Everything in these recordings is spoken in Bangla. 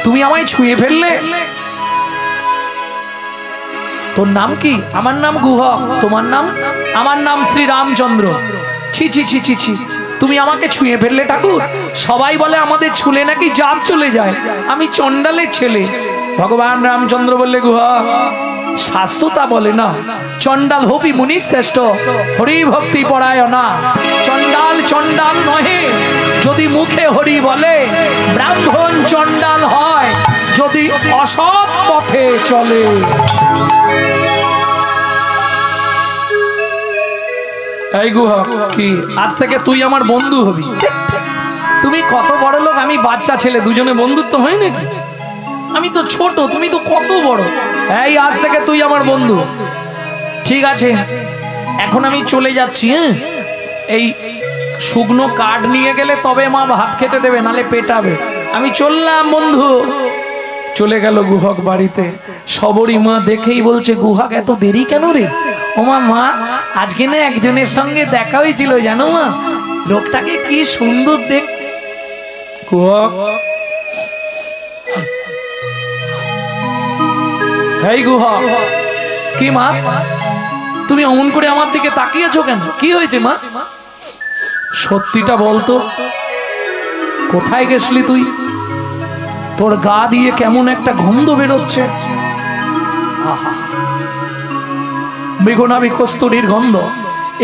তুমি আমায় ছুঁয়ে ফেললে। তোর নাম কি? আমার নাম গুহক। তোমার নাম? আমার নাম শ্রী রামচন্দ্র। ছি ছি ছি ছি ছি, তুমি আমাকে ছুঁয়ে ফেললে ঠাকুর। সবাই বলে আমাদের ছুলে নাকি জাত চলে যায়। আমি চণ্ডালের ছেলে। ভগবান রামচন্দ্র বললে গুহক, শাস্ত্র তা বলে না, চণ্ডাল হবি মুনি শ্রেষ্ঠ, হরি ভক্তি পরায়ণা। চণ্ডাল চণ্ডাল নহে যদি মুখে হরি বলে, ব্রাহ্মণ চণ্ডাল হয় যদি অসৎ পথে চলে। এই গুহক, কি আজ থেকে তুই আমার বন্ধু হবি? তুমি কত বড় লোক, আমি বাচ্চা ছেলে, দুজনে বন্ধুত্ব হয় নাকি? আমি তো ছোট, তুমি তো কত বড়। এই আজ থেকে তুই আমার বন্ধু। ঠিক আছে, এখন আমি চলে যাচ্ছি। হ্যাঁ, এই শুকনো কাঠ নিয়ে গেলে তবে মা ভাত খেতে দেবে, নালে পেটাবে। আমি চললাম বন্ধু। চলে গেল গুহক বাড়িতে। সবরী মা দেখেই বলছে, গুহক এত দেরি কেন রে? ওমা মা, আজকে না একজনের সঙ্গে দেখা হয়েছিল জানো মা, লোকটাকে কি সুন্দর দেখ। গুহক, এই গুহক, কি মা তুমি অমন করে আমার দিকে তাকিয়েছো কেন? কি হয়েছে মা? সত্যিটা বলতো, কোথায় গেছলি তুই? তোর গা দিয়ে কেমন একটা গন্ধ বেরোচ্ছে। মৃগনাভি কস্তুরীর গন্ধ।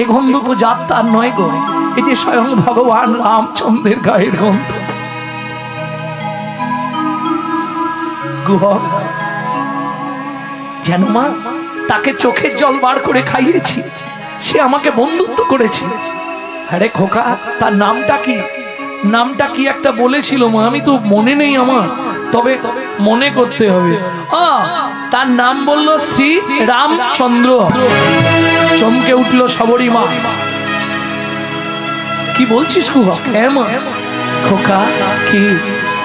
এ গন্ধ তো জাত তার নয় গো, এই যে স্বয়ং ভগবান রামচন্দ্রের গায়ের গন্ধ। গুহক, যেন মা তাকে চোখের জল বার করে খাইয়েছি, সে আমাকে বন্ধুত্ব করেছে। আরে খোকা, তার নামটা কি? নামটা কি একটা বলেছিল মা, আমি তো মনে নেই আমার, তবে মনে করতে হবে। তার নাম বলল শ্রী রামচন্দ্র। চমকে উঠল সবরী মা। কি বলছিস গুহক? হ্যাঁ মা। খোকা, কি?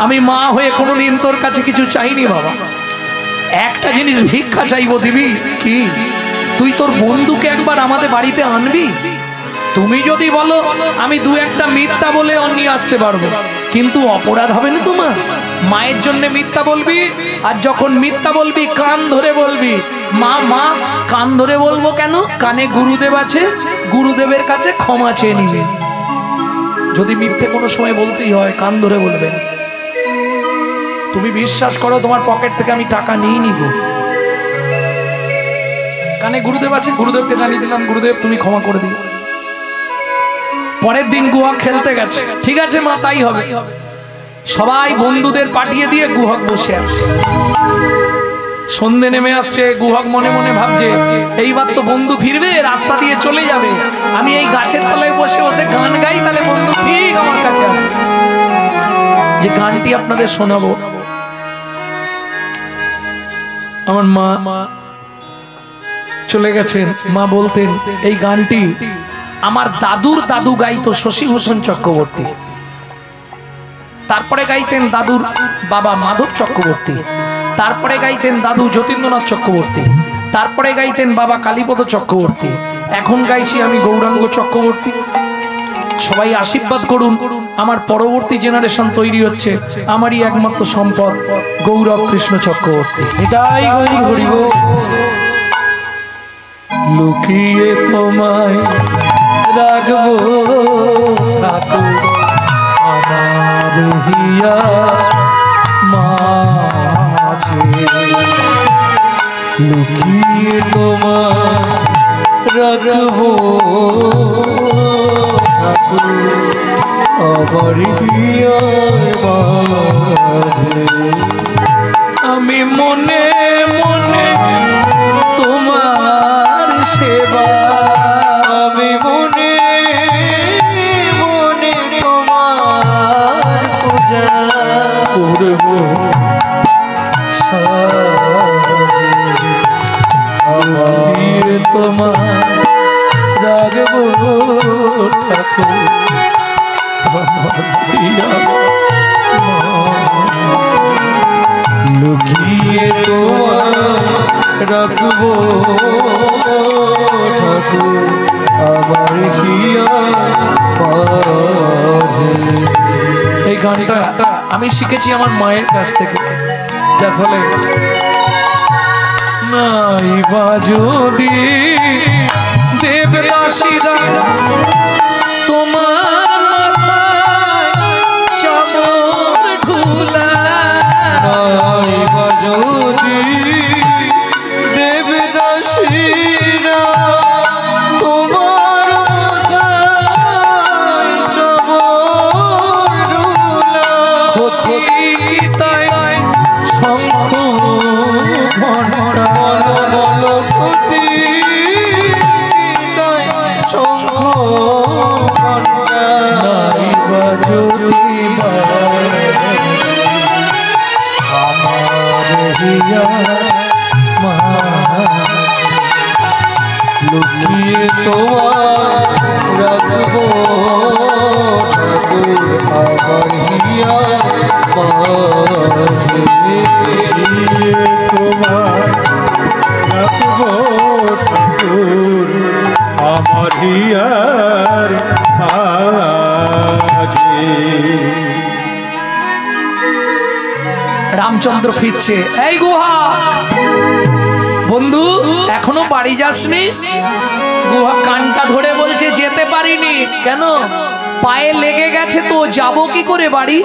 আমি মা হয়ে কোনোদিন তোর কাছে কিছু চাইনি বাবা। একটা জিনিস ভিক্ষা চাইবো, দিবি কি? তুই তোর বন্ধুকে একবার আমাদের বাড়িতে আনবি। তুমি যদি বলো আমি দু একটা মিথ্যা বলে নিয়ে আসতে পারবো, কিন্তু অপরাধ হবে না তোমার? মায়ের জন্য মিথ্যা বলবি, আর যখন মিথ্যা বলবি কান ধরে বলবি। মা মা কান ধরে বলবো কেন? কানে গুরুদেব আছে, গুরুদেবের কাছে ক্ষমা চেয়ে নিবি। যদি মিথ্যে কোনো সময় বলতেই হয় কান ধরে বলবেন। তুমি বিশ্বাস করো, তোমার পকেট থেকে আমি টাকা নিয়ে নিব। কানে গুরুদেব আছে, গুরুদেবকে জানিয়ে দিলাম, গুরুদেব তুমি ক্ষমা করে দিও। পরের দিন গুহক খেলতে গেছে। ঠিক আছে মা, তাই হবে। সবাই বন্ধুদের পাঠিয়ে দিয়ে গুহক বসে আছে। সন্ধে নেমে আসছে। গুহক মনে মনে ভাবছে, এইবার তো বন্ধু ফিরবে, রাস্তা দিয়ে চলে যাবে। আমি এই গাছের তলায় বসে বসে গান গাই, তাহলে বন্ধু ঠিক আমার কাছে আসবে। যে গানটি আপনাদের শোনাবো, আমার মা চলে গেছেন। মা বলতেন এই গানটি আমার দাদুর দাদু গাইতো, শশীভূষণ চক্রবর্তী। তারপরে গাইতেন দাদুর বাবা মাধব চক্রবর্তী। তারপরে গাইতেন দাদু যতীন্দ্রনাথ চক্রবর্তী। তারপরে গাইতেন বাবা কালীপদ চক্রবর্তী। এখন গাইছি আমি গৌরাঙ্গ চক্রবর্তী। সবাই আশীর্বাদ করুন, আমার পরবর্তী জেনারেশন তৈরি হচ্ছে। আমারই একমাত্র সম্পদ গৌরব কৃষ্ণ চক্রবর্তী। এটাই গৌর। লুকিয়ে তোমায় রাখবো ঠাকুর আমার হিয়া মাঝে, লুকিয়ে তোমায় রাখবো ঠাকুর আমার হিয়া মাঝে। আমি মনে মনে তোমার সেবা, আমি মনে মনে তোমার পূজা করব সাজে, আমি তোমার রাখবো ঠাকুর লুকিয়ে তোমার রাখবো ঠাকুর আমার হিয়া মাঝে। এই গানটা আমি শিখেছি আমার মায়ের কাছ থেকে, যার ফলে নাইবা যদি দেবদাসীরা তোমার মাথায় চাদর ঢুলা, নাইবা যদি দেবদাসীরা তোমার মাথায় চাদর ঢুলা, ক্ষতি তাই শঙ্খ ঘণ্টা বলো ক্ষতি তাই শঙ্খ ঘণ্টা, নাইবা যদি আমার হিয়া মা লুকিয়ে তোমার রাখবো ঠাকুর আমার হিয়া মাঝে, লুকিয়ে তোমার রাখবো ঠাকুর আমার হিয়ার মাঝে। রামচন্দ্র ফিরছে। এই গুহা বন্ধু, এখনো বাড়ি যাসনি? গুহা কানটা ধরে বলছে যেতে পারিনি। কেন? পায়ে লেগে গেছে তো, যাবো কি করে বাড়ি?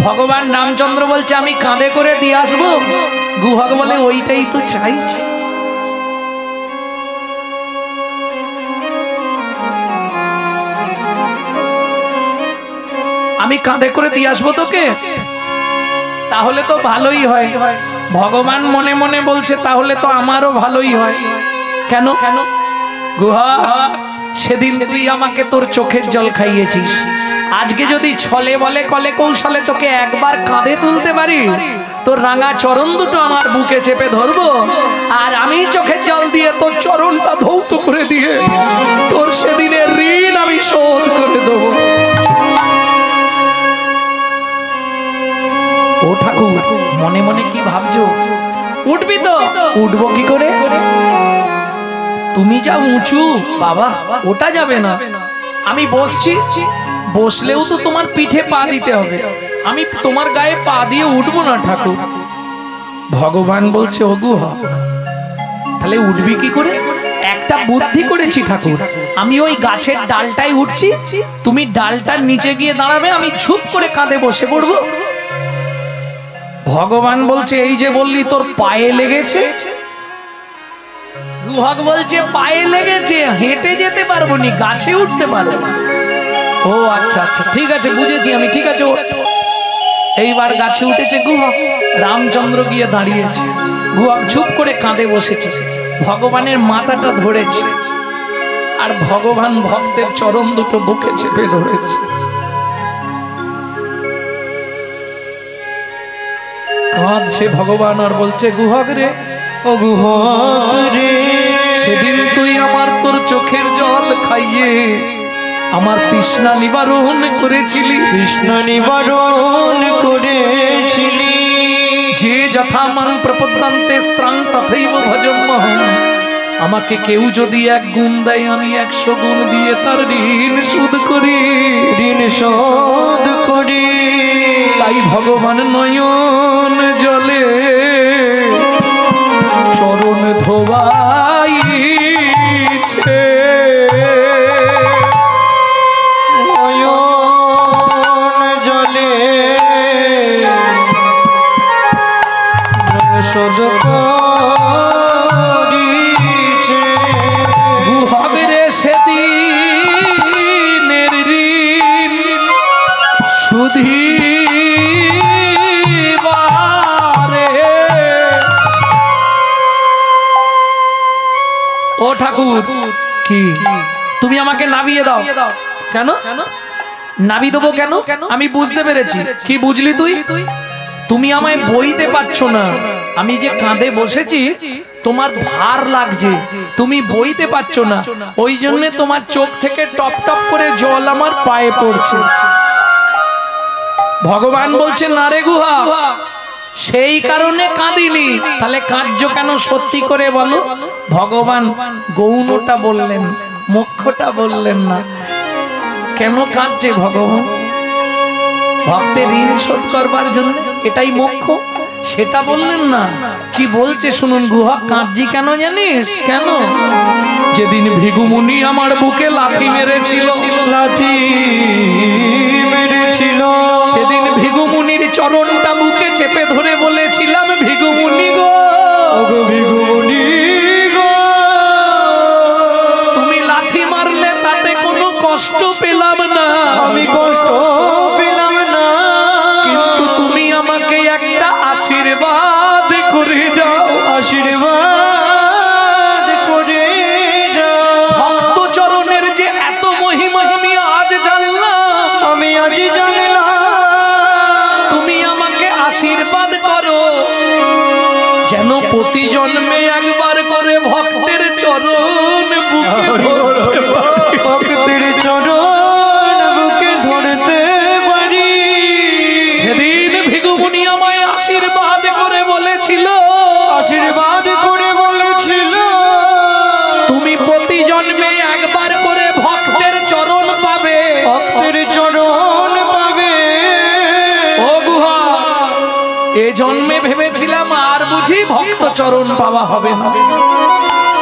ভগবান রামচন্দ্র বলছে আমি কাঁধে করে দিয়ে আসবো। গুহাকে বলে ওইটাই তো চাইছি। আমি কাঁধে করে দিয়ে আসবো তোকে, তাহলে তো ভালোই হয়। ভগবান মনে মনে বলছে তাহলে তো আমারও ভালোই হয়। কেন? গুহা, সেদিন তুই আমাকে তোর চোখের জল খাইয়েছিস, আজকে যদি ছলে বলে কলে কৌশলে তোকে একবার কাঁধে তুলতে পারি, তোর রাঙা চরণ দুটো আমার বুকে চেপে ধরবো, আর আমি চোখের জল দিয়ে তোর চরণটা ধৌত করে দিয়ে তোর সেদিনের ঋণ আমি শোধ করে দেবো। ও ঠাকুর, মনে মনে কি ভাবছো? উঠবি তো? উঠবো কি করে? তুমি যা উঁচু বাবা, ওটা যাবে না। আমি বসছি, বসলেও তো তোমার পিঠে পা দিতে হবে, আমি তোমার গায়ে পা দিয়ে উঠবো না ঠাকুর। ভগবান বলছে ও গুহা, তাহলে উঠবি কি করে? একটা বুদ্ধি করেছি ঠাকুর, আমি ওই গাছের ডালটাই উঠছি, তুমি ডালটার নিচে গিয়ে দাঁড়াবে, আমি ছুপ করে কাঁধে বসে পড়বো। ভগবান বলছে এই যে বললি তোর পায়ে লেগেছে। গুহা বলছে পায়ে লেগেছে, হেঁটে যেতে পারবো নি, গাছে উঠতে পারবো। ও আচ্ছা আচ্ছা, ঠিক আছে বুঝেছি আমি, ঠিক আছে। এইবার গাছে উঠেছে গুহা, রামচন্দ্র গিয়ে দাঁড়িয়েছে, গুহা চুপ করে কাঁধে বসেছে, ভগবানের মাথাটা ধরেছে, আর ভগবান ভক্তের চরণ দুটো বুকে চেপে ধরেছে। কাঁদছে ভগবান আর বলছে গুহা রে, ও গুহা রে, সেদিন তুই আমার তোর চোখের জল খাইয়ে আমার তৃষ্ণা নিবারণ করেছিলি, কৃষ্ণ নিবারণ করেছিলি, যে যথা মাং প্রপদ্যন্তে স্ত্রাং তথৈব ভজম্যহম। আমাকে কেউ যদি 1 গুণ দেয়, আমি 100 গুণ দিয়ে তার ঋণ শোধ করি, ঋণ শোধ করি। তাই ভগবান নয়ন জলে চরণ ধোবাইছে, নয়ন জলে শোধ করিছে। গুহরে সেদিনের ঋণ সুধিবারে। ও ঠাকুর, কি তুমি আমাকে নাবিয়ে দাও? কেন নাবি দেবো? কেন? আমি বুঝতে পেরেছি। কি বুঝলি তুই? তুমি আমায় বইতে পারছো না, আমি যে কাঁধে বসেছি তোমার ভার লাগছে, তুমি বইতে পারছো না, ওই জন্য তোমার চোখ থেকে টপ টপ করে জল আমার পায়ে পড়ছে। ভগবান বলছে না রে গুহা, সেই কারণে কাঁদিনি। তাহলে কাঁদছো কেন সত্যি করে বলো? ভগবান গৌণটা বললেন, মুখ্যটা বললেন না। কেন কাঁদছে ভগবান? ভক্তের ঋণ শোধ করবার জন্য, এটাই মোক্ষ। সেটা বললেন না, কি বলছে শুনুন। গুহা কাঁদজি কেন জানিস? কেন? যেদিন ভিগুমুনি আমার বুকে লাথি মেরেছিল, লাথি মেরেছিল, সেদিন ভিগুমুনির চরণটা বুকে চেপে ধরে বলেছিলাম, ভিগুমুনি গো, ভিগুমুনি গো, তুমি লাথি মারলে তাতে কোনো কষ্ট পেলাম না, আমি কষ্ট পেলাম না, কিন্তু তুমি আমাকে একটা আশীর্বাদ করে যাও, আশীর্বাদ করে যাও। ভক্ত চরণের যে এত মহিমা আমি আজ জানলাম, আমি আজ জানলাম। তুমি আমাকে আশীর্বাদ করো যেন প্রতি জন্মে একবার করে ভক্তের চরণ বুকে ধরতে পারি। ভক্তের চরণ বুকে ধরতে পারি। সেদিন ভিগুমুনি আমায় আশীর্বাদ করে বলেছিল, আশীর্বাদ করে বলেছিল, তুমি প্রতি জন্মে একবার করে ভক্তের চরণ পাবে, ভক্তের চরণ পাবে। ও গুহা, এ জন্মে ভেবেছিলাম আর বুঝি ভক্ত চরণ পাওয়া হবে না,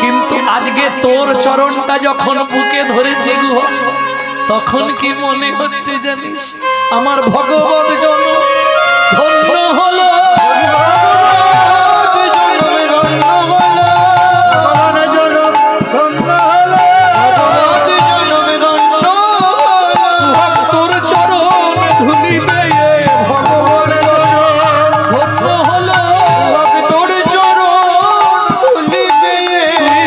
কিন্তু আজকে তোর চরণটা যখন বুকে ধরেছে গুহা, তখন কি মনে হচ্ছে জানিস? আমার ভগবত জন ধন্য হলো। তোর চরণ ধুলি পেয়ে ভগবত ধন্য হলো। তোর চরণ ধুলি পেয়ে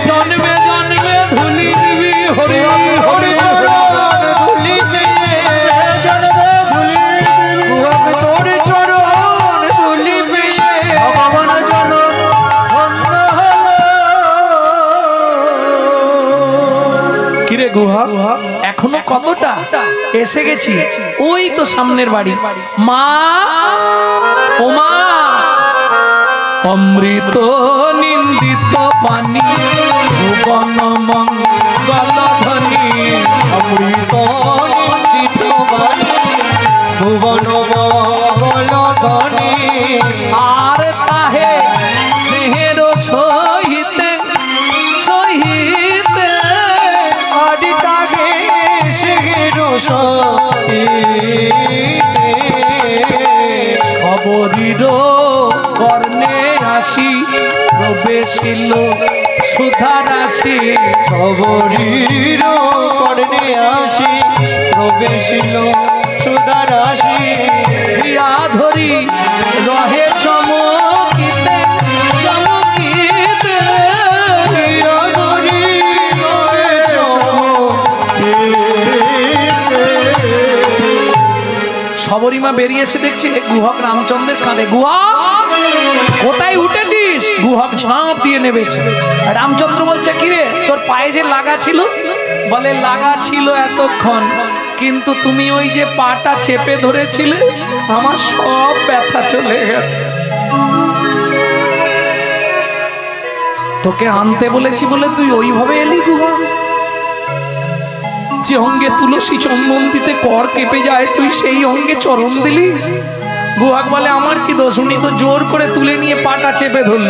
জন্মে জন্মে ধুলি দিবি হরি হরি ধুলি পেয়ে তোর চরণ ধুলি পেয়ে কিরে গুহা, এখনো কতটা? এসে গেছি, ওই তো সামনের বাড়ি। মা, ও মা, অমৃত নিন্দিত পানি ভুবন মঙ্গল ধ্বনি, অমৃত নিন্দিত বাণী ভুবন মঙ্গল ধ্বনি। আর তাহে স্নেহের সহিতে সহিতে আদি তাগে সেহের সহিতে খবরির কর্ণে আসি প্রবেশিল সুধা রাশি, খবরির কর্ণে আসি প্রবেশিল সুধা রাশি। হিয়া ধরি রহে চমকিতে চমকিতে, হিয়া ধরি রহে চমকিতে। শবরীমা বেরিয়ে এসে দেখছে গুহক রামচন্দ্রের কাঁধে। গুহা, কোথায় উঠেছিস? গুহক ঝাঁপ দিয়ে নেমেছে। রামচন্দ্র বলছে, কিরে তোর পায়ে যে লাগা ছিল? বলে, লাগা ছিল এতক্ষণ, কিন্তু তুমি ওই যে পাটা চেপে ধরেছিলে, আমার সব ব্যথা চলে গেছে। তোকে আনতে বলেছি বলে তুই ওইভাবে এলি গুহা? যে অঙ্গে তুলসী চন্দন দিতে কর কেঁপে যায়, তুই সেই অঙ্গে চরণ দিলি? গুহাক বলে, আমার কি দোষ? উনি তো জোর করে তুলে নিয়ে পাটা চেপে ধরল।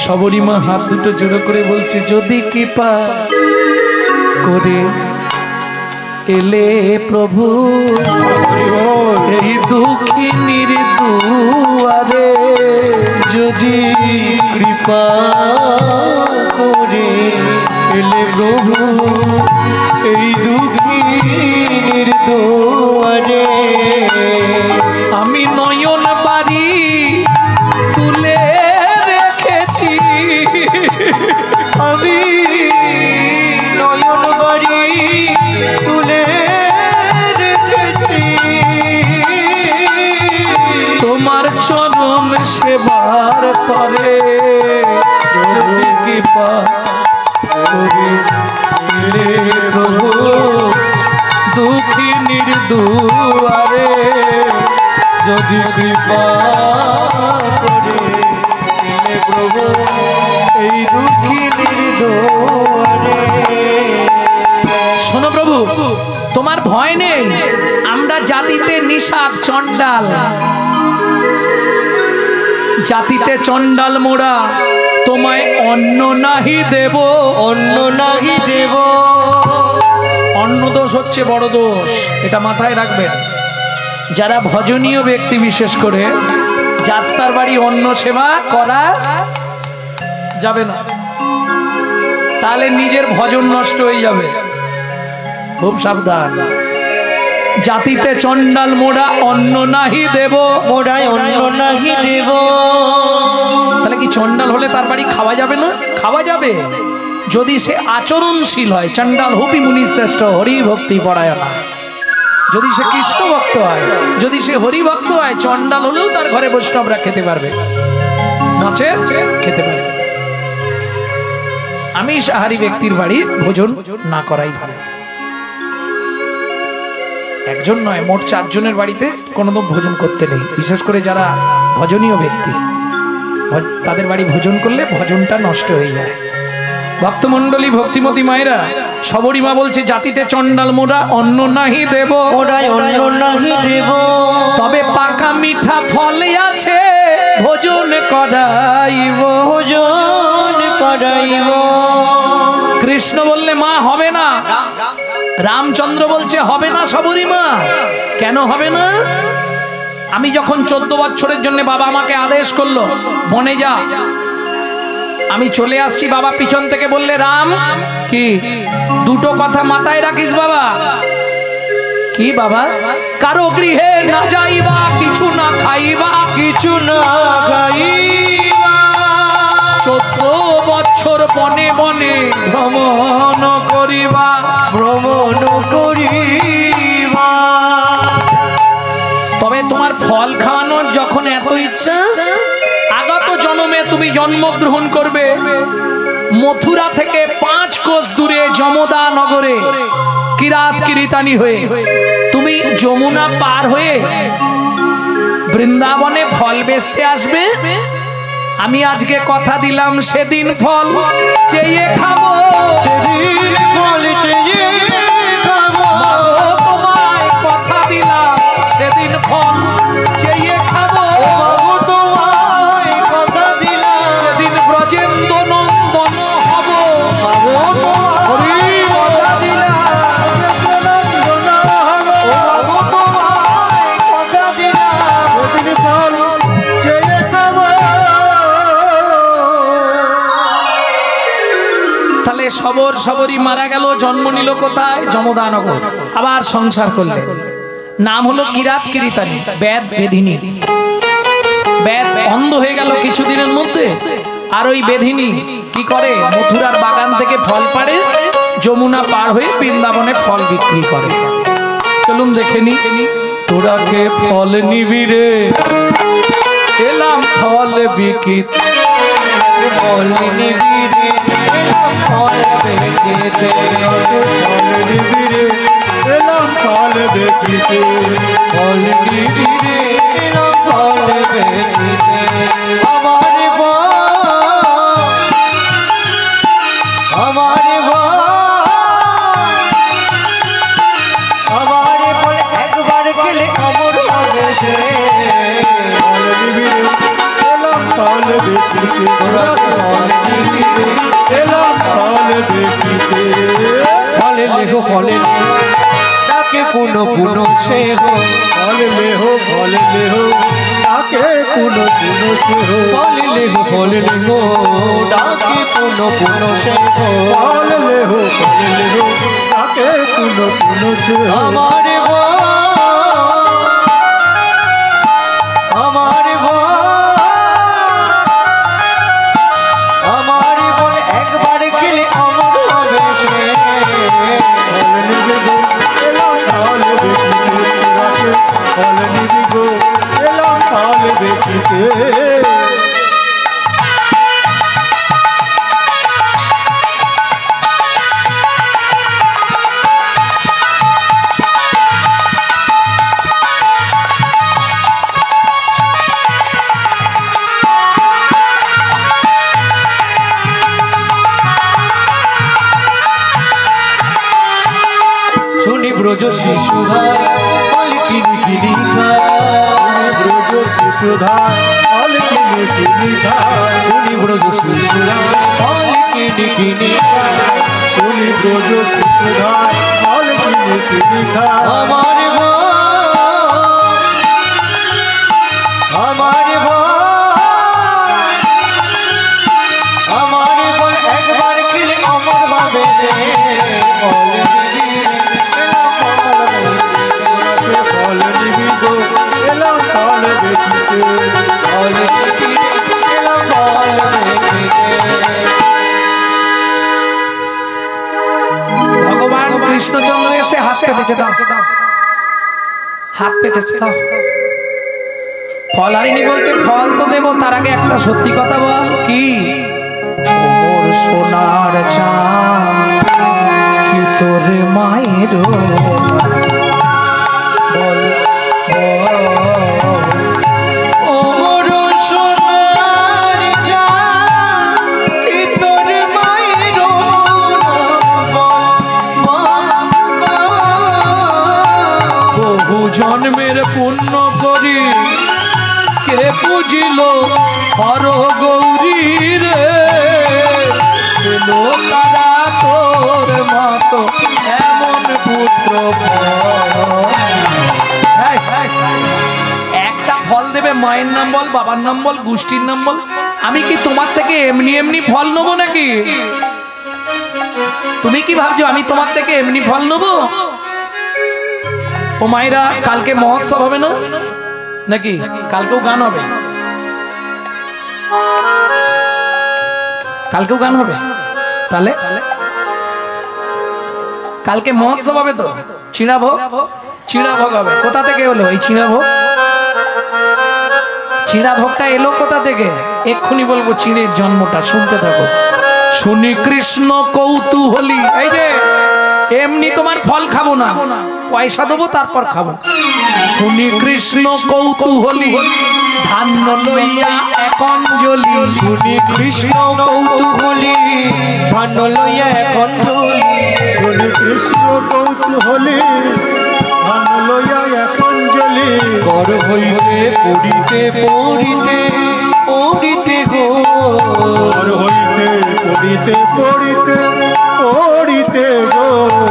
শবরীমা হাত দুটো জোড়ো করে বলছে, যদি কৃপা করে এলে প্রভু এই দুঃখিনীর দুয়ারে, যদি কৃপা করে এলে প্রভু এই দুঃখীর দুয়ারে, আমি নয়ন বাড়ি তুলে রেখেছি, আমি নয়ন বাড়ি তুলে রেখেছি, তোমার চরণ সেবার তরে, যদি কৃপা করে এলে প্রভু দুঃখিনীর দুয়ারে, যদি কৃপা করে এলে প্রভু এই দুঃখীর দুয়ারে। শোনো প্রভু, তোমার ভয় নেই, আমরা জাতিতে নিষাদ চণ্ডাল, জাতিতে চণ্ডাল মোরা, তোমায় অন্ন নাহি দেব, অন্য নাহি দেব। অন্ন দোষ হচ্ছে বড় দোষ, এটা মাথায় রাখবেন। যারা ভজনীয় ব্যক্তি বিশেষ করে যাত্রার বাড়ি অন্ন সেবা করা যাবে না, তাহলে নিজের ভজন নষ্ট হয়ে যাবে, খুব সাবধান। জাতিতে চণ্ডাল মোরা অন্ন নাহি দেব, মোরাই অন্য নাহি দেব। তাহলে কি চণ্ডাল হলে তার বাড়ি খাওয়া যাবে না? খাওয়া যাবে যদি সে আচরণশীল হয়। চণ্ডাল হুপি মুনি শ্রেষ্ঠ হরি ভক্তি পরায়ণা। যদি সে কৃষ্ণ ভক্ত হয়, যদি সে হরি ভক্ত হয়, চণ্ডাল হলেও তার ঘরে বৈষ্ণবরা খেতে পারবে, নচে খেতে পারবে। আমি সাহারি ব্যক্তির বাড়ি ভোজন না করাই ভালো। একজন নয়, মোট 4 জনের বাড়িতে কোনোদিন ভোজন করতে নেই, বিশেষ করে যারা ভজনীয় ব্যক্তি, তাদের বাড়ি ভোজন করলে ভজনটা নষ্ট হয়ে যায়। ভক্তমণ্ডলী, ভক্তিমতী মায়েরা, সবরী মা বলছে জাতিতে চণ্ডাল মোরা অন্ন নাহি দেব, মোরাই অন্য নাহি দেব। তবে পাকা মিঠা ফলে আছে ভোজন করাইব, ভোজন করাইব। কৃষ্ণ বললে মা হবে না, রামচন্দ্র বলছে হবে না সবরী মা। কেন হবে না? আমি যখন 14 বছরের জন্য বাবা আমাকে আদেশ করলো বনে যা, আমি চলে আসছি, বাবা পিছন থেকে বললে রাম কি দুটো কথা মাথায় রাখিস বাবা। কি বাবা? কারো গৃহে না যাইবা, কিছু না খাইবা, কিছু না খাইবা। 14 বছর বনে বনে ভ্রমণ করিবা, ভ্রমণ করিবা। তবে তোমার ফল খাওয়ানোর যখন এত ইচ্ছা, আগত জন্মে তুমি জন্মগ্রহণ করবে মথুরা থেকে 5 কোষ দূরে যমদা নগরে কিরাত কিরিতানি হয়ে। তুমি যমুনা পার হয়ে বৃন্দাবনে ফল বেচতে আসবে। আমি আজকে কথা দিলাম সেদিন ফল চেয়ে খাবো, সেদিন ফল চেয়ে খাবো। তোমায় কথা দিলাম সেদিন ফল চেয়ে খাবো, তোমায় কথা দিলাম সেদিন ব্রজেন্দ্র নন্দন হব। হরি কথা দিলাম, তোমায় কথা দিলাম সেদিন ফল চেয়ে খাবো। তাহলে সবরী মারা গেল, জন্ম নিল কোথায়? যমদানগর। আবার সংসার করলেন, নাম হলো কিরাত কিরিতানি, বেদ বেধিনী। বেদ অন্ধ হয়ে গেল কিছুদিনের মধ্যে, আর ওই বেধিনী কি করে? মথুরার বাগান থেকে ফল পাড়ে, যমুনা পার হয়ে বৃন্দাবনে ফল বিক্রি করে। চলুন দেখে নি। তোরা কে ফল নিবি রে, এলাম ফল বিক্রি, ফল নিবি রে, এলাম ফল বেচিতে। ফল নিবি রে, এলাম ফল বেচিতে। ফল নিবি রে, এলাম ফল বেচিতে। আমার ফল একবার গেলে অমর হবে সে। ফল নিবি রে, এলাম ফল বেচিতে। ফল নিবি রে, এলাম ফল বেচিতে। ফলে লেহো ফলে ডাকে পুনো পুনো সে হো। ফলে লেহো ডাকে পুনো পুনো সে হো। ফলে লেহো ডাকে পুনো পুনো সে হো। ফলে লেহো ডাকে পুনো পুনো সে হো। আমার বল একবার গেলে অমর হবে সে। ফল নিবি গো, এলাম ফল বেচিতে। ফল নিবি গো, এলাম ফল বেচিতে। ব্রজ সুধার ফল কিনে কিনে খায় শুনি ব্রজ সুধার ফল কিনে কিনে খায় শুনি ব্রজ সুধার ফল কিনে কিনে খায় আমার একবার খেলে অমর ভাবে সে ফল নিবি গো এলাম ফল দেখিতে ভগবান কৃষ্ণচন্দ্র এসে হাত পেতেছে, দাও হাত পেতেছে, দাও। ফল হারিনি বলছে ফল তো দেবো, তার আগে একটা সত্যি কথা বল। কি? ওর সোনার চাঁদ কি তোর মায়ের বল জন্মের পুণ্য করি কে পুজিল হর গৌরী রে, তারা তোর মতো এমন পুত্র। একটা ফল দেবে, মায়ের নাম বল, বাবার নাম বল, গোষ্ঠীর নাম বল। আমি কি তোমার থেকে এমনি এমনি ফল নেবো নাকি? তুমি কি ভাবছো আমি তোমার থেকে এমনি ফল নেবো? ও মায়েরা, কালকে মহোৎসব হবে না নাকি? কালকেও গান হবে, কালকেও গান হবে। তাহলে কালকে মহোৎসব হবে তো, চিড়াভোগ, চিড়াভোগ হবে। কোথা থেকে হলো এই চিড়াভোগ? চিড়াভোগটা এলো কোথা থেকে? এক্ষুনি বলবো চিড়ের জন্মটা, শুনতে থাকো। শুনি কৃষ্ণ কৌতূহলী, এই যে এমনি তোমার ফল খাবো না, পয়সা দেবো তারপর খাবো। শুনি কৃষ্ণ কৌতূহলী ধান্য লইয়া এক অঞ্জলি। শুনি কৃষ্ণ কৌতূহলী ধান্য লইয়া এক অঞ্জলি। শুনি কৃষ্ণ কৌতূহলী ধান্য লইয়া এক অঞ্জলি। কর হইতে পড়িতে পড়িতে পড়িতে গো, কর হইতে পড়িতে পড়িতে পড়িতে গো,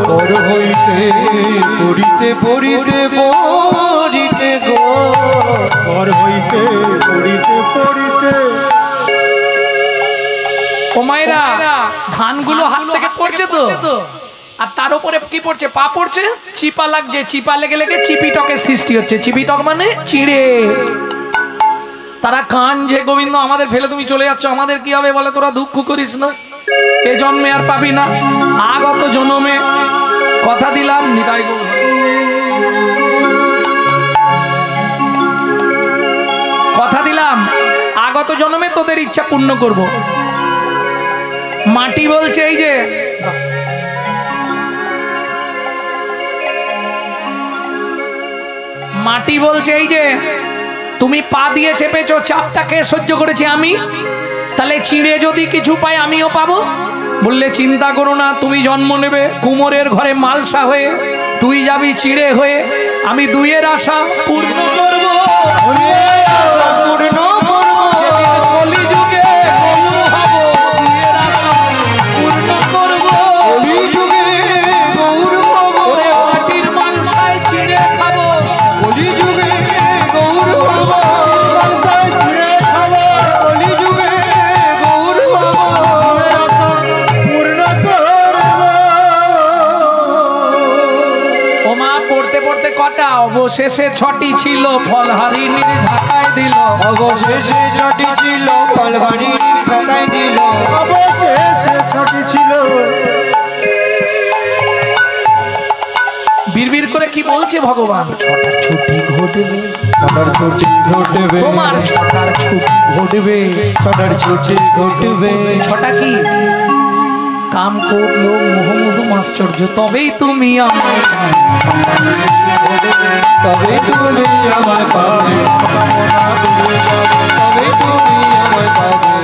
কর হইতে পড়িতে পড়িতে পড়িতে গো, কর হইতে পড়িতে পড়িতে। ও মায়েরা, ধানগুলো হাত থেকে পড়ছে তো, আর তার উপরে কি পড়ছে? পা পড়ছে, চিপা লাগছে, চিপা লেগে লেগে চিপিটকের সৃষ্টি হচ্ছে। চিপিটক মানে চিড়ে। তারা কাঁদছে, গোবিন্দ আমাদের ফেলে তুমি চলে যাচ্ছ, আমাদের কি হবে? বলে তোরা দুঃখ করিস না, এ জন্মে আর পাবি না, আগত জন্মে কথা দিলাম। নিতাই গৌর, কথা দিলাম আগত জন্মে তোদের ইচ্ছা পূর্ণ করব। মাটি বলছে, এই যে মাটি বলছে, এই যে তুমি পা দিয়ে চেপেছো, চাপটাকে সহ্য করেছি আমি, তাহলে চিড়ে যদি কিছু পাই আমিও পাবো। বললে চিন্তা করো না, তুমি জন্ম নেবে কুমোরের ঘরে মালসা হয়ে, তুই যাবি চিড়ে হয়ে, আমি দুইয়ের আশা পূর্ণ করবো। কলিযুগে গৌর হব, দুইয়ের আশা পূর্ণ করবো। কলিযুগে গৌর হব, ওরে মাটির মালসায় চিড়ে খাবো। কলিযুগে গৌর হব, মালসায় চিড়ে খাবো। কলিযুগে গৌর হব, পূর্ণ করবো। ও মা, পড়তে পড়তে কটা? অবশেষে 6টি ছিল, ফল হারিনীর ঝাঁকায় দিল। অবশেষে ছটি ছিল, ফল হারিনীর ঝাঁকায় দিল। অবশেষে 6টি ছিল। বিড়বিড় করে কি বলছে ভগবান? 6টার ছুটি ঘটবে, ছটার ছুটি ঘটবে, তোমার 6টার ছুটি ঘটবে, ছটার ছুটি ঘটবে। 6টা কি? কাম, ক্রোধ, লোভ, মোহ, মধু, মাশ্চর্য, তবেই তুমি আমায় তবে তুমি আমায় পাবে, তবে তুমি আমায় পাবে,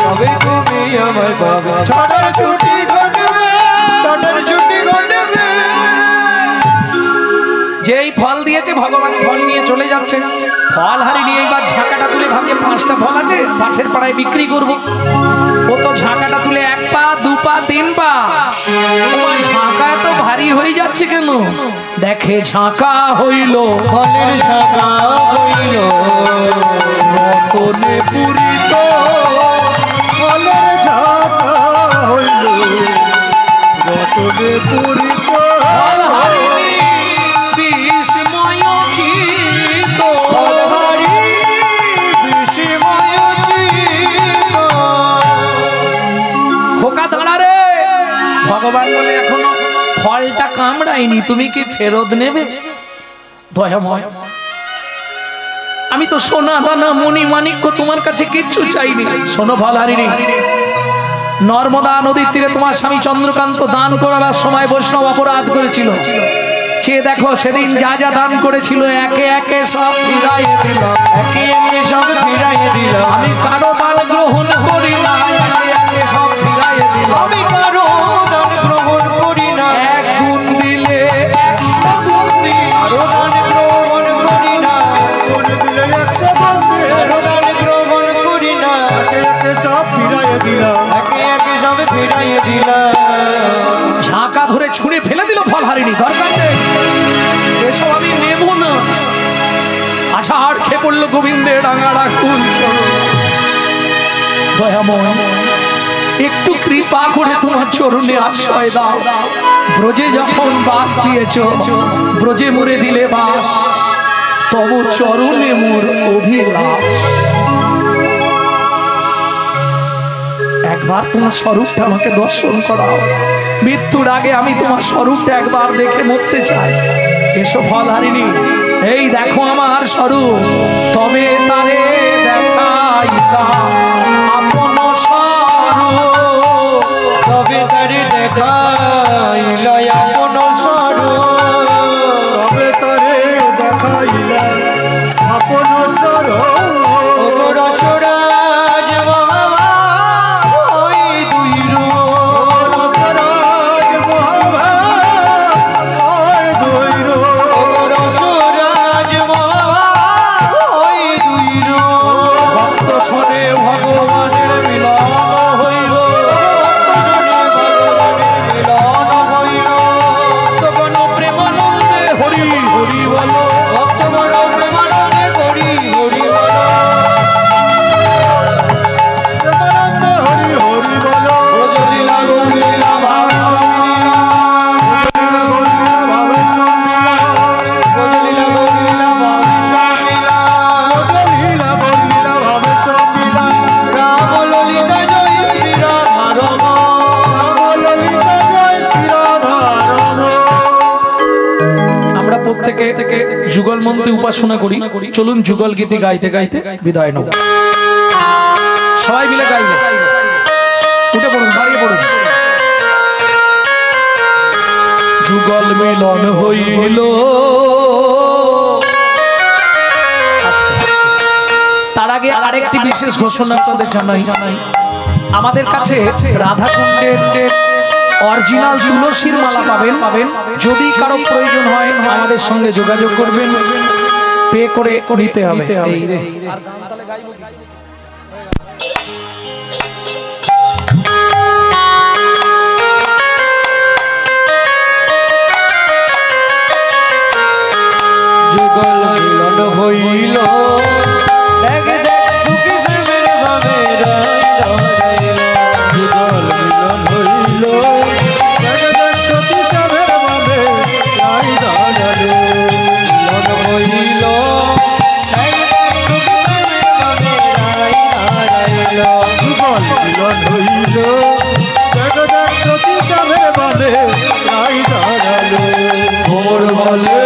তবে তুমি আমায় পাবে। ছটার ছুটি ঘটবে, ছটার ছুটি ঘটবে। যেই ফল দিয়েছে ভগবান ফল নিয়ে চলে যাচ্ছে। ফল হারি নিয়ে এবার ঝাঁকাটা তুলে ভাবছে 5টা ফল আছে, পাশের পাড়ায় বিক্রি করব। ও তো ঝাঁকাটা তুলে 1 পা 2 পা 3 পা, তোমার ঝাঁকা এত ভারী হয়ে যাচ্ছে কেন? দেখে ঝাঁকা হইল, ফলের ঝাঁকা হইল রতনে পুরিত, ফলের ঝাঁকা হইল রতনে পুরিত, ফল হারিনি বিস্ময় চিত্ত, ফল হারি বিস্ময় চিত্ত। খোকা দাঁড়া রে, ভগবান বলে এখনো ফলটা কামড়ায়নি, তুমি কি ফেরত নেবে? দয়াময়, আমি তো সোনা দানা মণি মাণিক্য তোমার কাছে কিচ্ছু চাইনি। শোনো ফল হারিনি, নর্মদা নদীর তীরে তোমার স্বামী চন্দ্রকান্ত দান করার সময় বৈষ্ণব অপরাধ করেছিল। সে দেখো সেদিন যা যা দান করেছিল একে একে সব ফিরাইয়ে দিলাম, একে একে সব ফিরাইয়ে দিলাম। আমি কারো দান গ্রহণ করি না, একে একে সব ফিরাইয়ে দিলাম। আমি কারো দান গ্রহণ করি না, এক গুণ দিলে 100 গুণ দিই, কারো দান গ্রহণ করি না, কোন দিলে 100 গুণ দিয়ে, কারো দান গ্রহণ করি না, একে একে সব ফিরাইয়ে দিলাম, একে একে সব ফিরাইয়ে দিলাম। ঝাঁকা ধরে ছুঁড়ে ফেলে দিল ফল হারিনি, দরকার নেই, এসব আমি নেব না। আশা আটকে পড়লো গোবিন্দের রাঙাড়া কুল চরণ। দয়াময়, একটু কৃপা করে তোমার চরণে আশ্রয় দাও। ব্রজে যখন বাস দিয়েছ, ব্রজে মুরে দিলে বাস, তব চরণে মোর অভিলাষ। একবার তোমার স্বরূপটা আমাকে দর্শন করাও, মৃত্যুর আগে আমি তোমার স্বরূপটা একবার দেখে মরতে চাই। এসো ফল হারিনি, এই দেখো আমার স্বরূপ, তবে তারে দেখাইলাম আপন স্বরূপ, তবে তারে দেখাইল আপন স্বরূপ, তবে তারে দেখাইলাম আপন স্বরূপ, রসরাজ মহাবা ওই দুই রূপ, রসরাজ মহাভাব ওই দুই রূপ, রসরাজ মহাবা ওই দুই রূপ। ভক্ত শোনে ভগবানের মিলন হইল ভগবানের মিলন হইল, ভক্তগণ প্রেমানন্দে হরি হরি বলো, ভক্তগণ প্রেমানন্দে হরি হরি বলো, প্রেমানন্দে হরি হরি বলো, ব্রজলীলা গৌরলীলা ভাবলীলা, ভাবে সম্মিলন, ব্রজলীলা গৌরলীলা ভাবলীলা, লীলা বলিলা ভাবে সম্মিলন, রাম ললিতা জয় শ্রী রাধা রমা, রাম ললিতা জয় শ্রী রাধা রম। আমরা প্রত্যেকে যুগল মন্ত্রে উপাসনা করি। চলুন যুগল গীতি গাইতে গাইতে বিদায় নেব। সবাই মিলে গাইবে, উঠে পড়ুন, দাঁড়িয়ে পড়ুন। যুগল মিলন হইল, তার আগে আরেকটি বিশেষ ঘোষণা আপনাদের জানাই। আমাদের কাছে রাধাকুণ্ডের অরিজিনাল তুলসীর মালা পাবেন। যদি কারো প্রয়োজন হয় আমাদের সঙ্গে যোগাযোগ করবেন, পে করে নিতে হবে। এই রে। যুগল মিলন হইল, দেখ দেখ দুঃখী শ্যামের ভাবে রাই ধরাইল, যুগল মিলন হইল, জগৎ সতী সবের ভাবে রাই দাঁড়ালো, মিলন হইল, দেখ দেখ দুঃখী শ্যামের ভাবে রাই ধরাইল, যুগল মিলন হইল, জগৎ সতী সবের ভাবে রাই দাঁড়ালো, ভোর বলে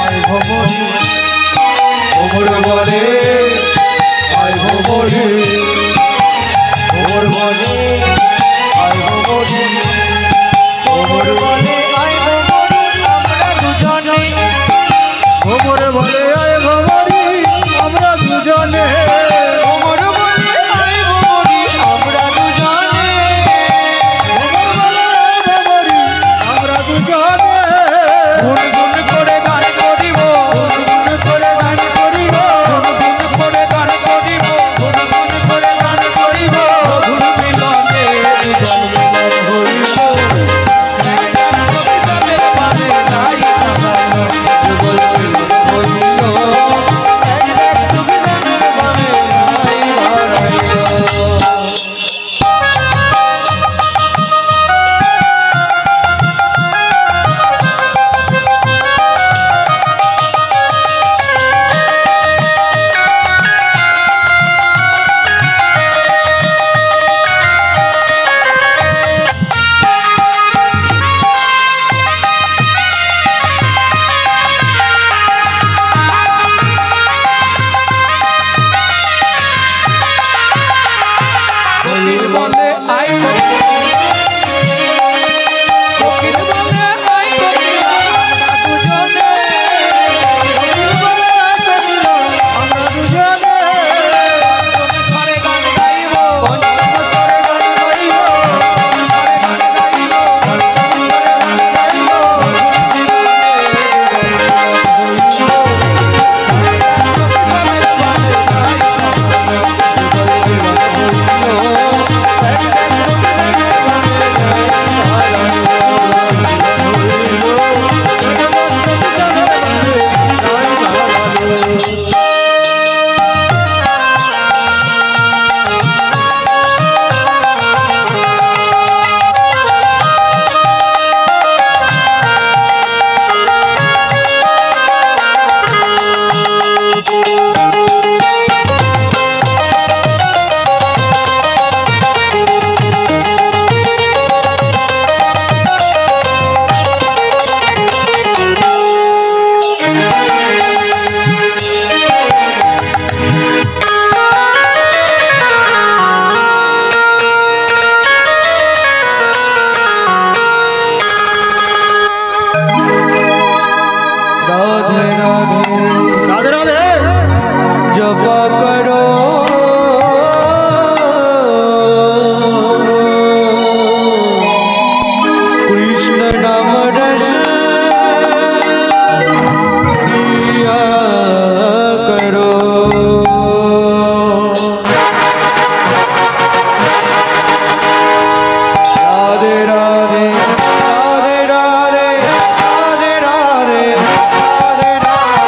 আয় ভবনী, ভোর বলে আয় ভবনী, ভোর বলে আয় ভবনী, ভোর বলে আয় ভবনী, আমরা দুজনে, ভোমর বলে আয় ভবরি আমরা দুজনে, ভোর বলে আয় ভবনী, আমরা দুজনে, ভোমর বলে আয় ভবরি আমরা দুজনে, গুনগুন করে গান করিব, গুনগুন राधे राधे जप करो कृष्ण नाम रस पिया करो। राधे राधे राधे राधे राधे राधे राधे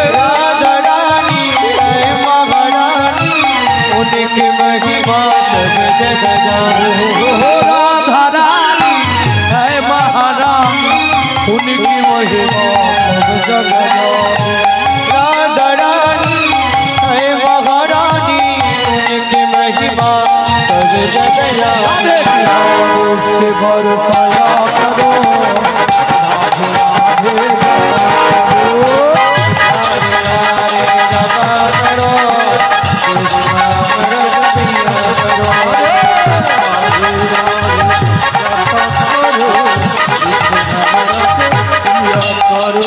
राधा रानी है महारानी उनकी महिमा सब जग जानो। राधा रानी है महारानी उनकी महिमा सब जग जानो। राधा रानी है महारानी उनकी महिमा सब जग जानो। दृष्टि बरसाया करो राधे राधे जपा करो कृष्ण नाम रस पिया करो।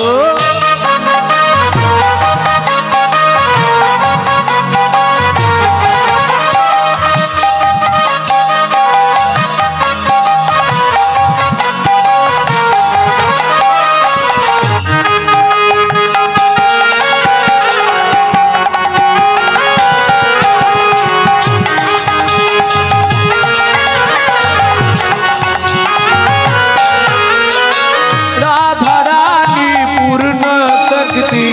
राधा रानी पूर्ण शक्ति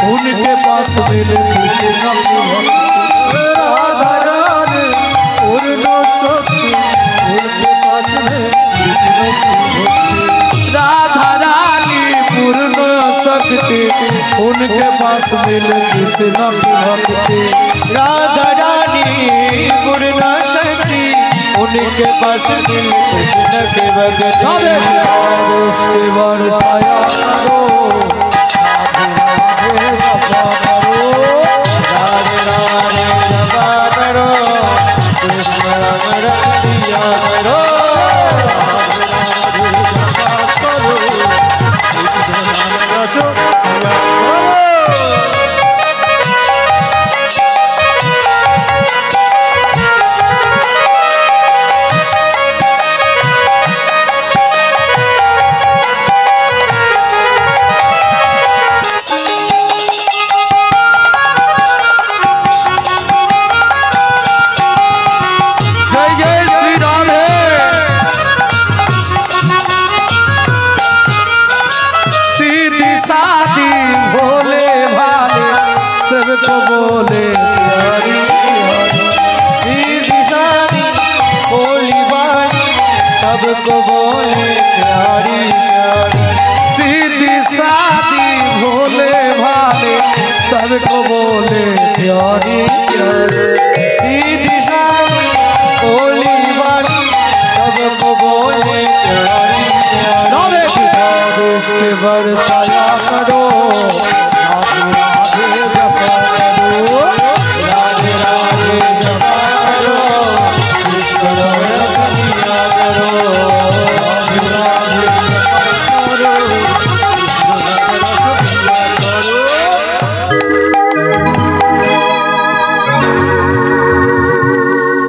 उनके पास मिले कृष्ण की भक्ति। राधा रानी पूर्ण शक्ति उनके पास में कृष्ण की भक्ति। राधा रानी पूर्ण शक्ति उनके पास मिले कृष्ण की भक्ति। राधा रानी पूर्ण शक्ति उनके पास मिल कृष्ण के भक्ति। दृष्टि बरसाया करो राधे राधे जपा करो। राधे राधे जपा करो कृष्ण नाम रस पिया करो। जय जय श्री राधे। सीधी सादी भोले भाले सबको बोले प्यारी प्यारी। सीधी सादी भोली भाली सबको बोले प्यारी प्यारी। सीधी सादी भोले भाले सबको बोले प्यारी प्यारी। सीधी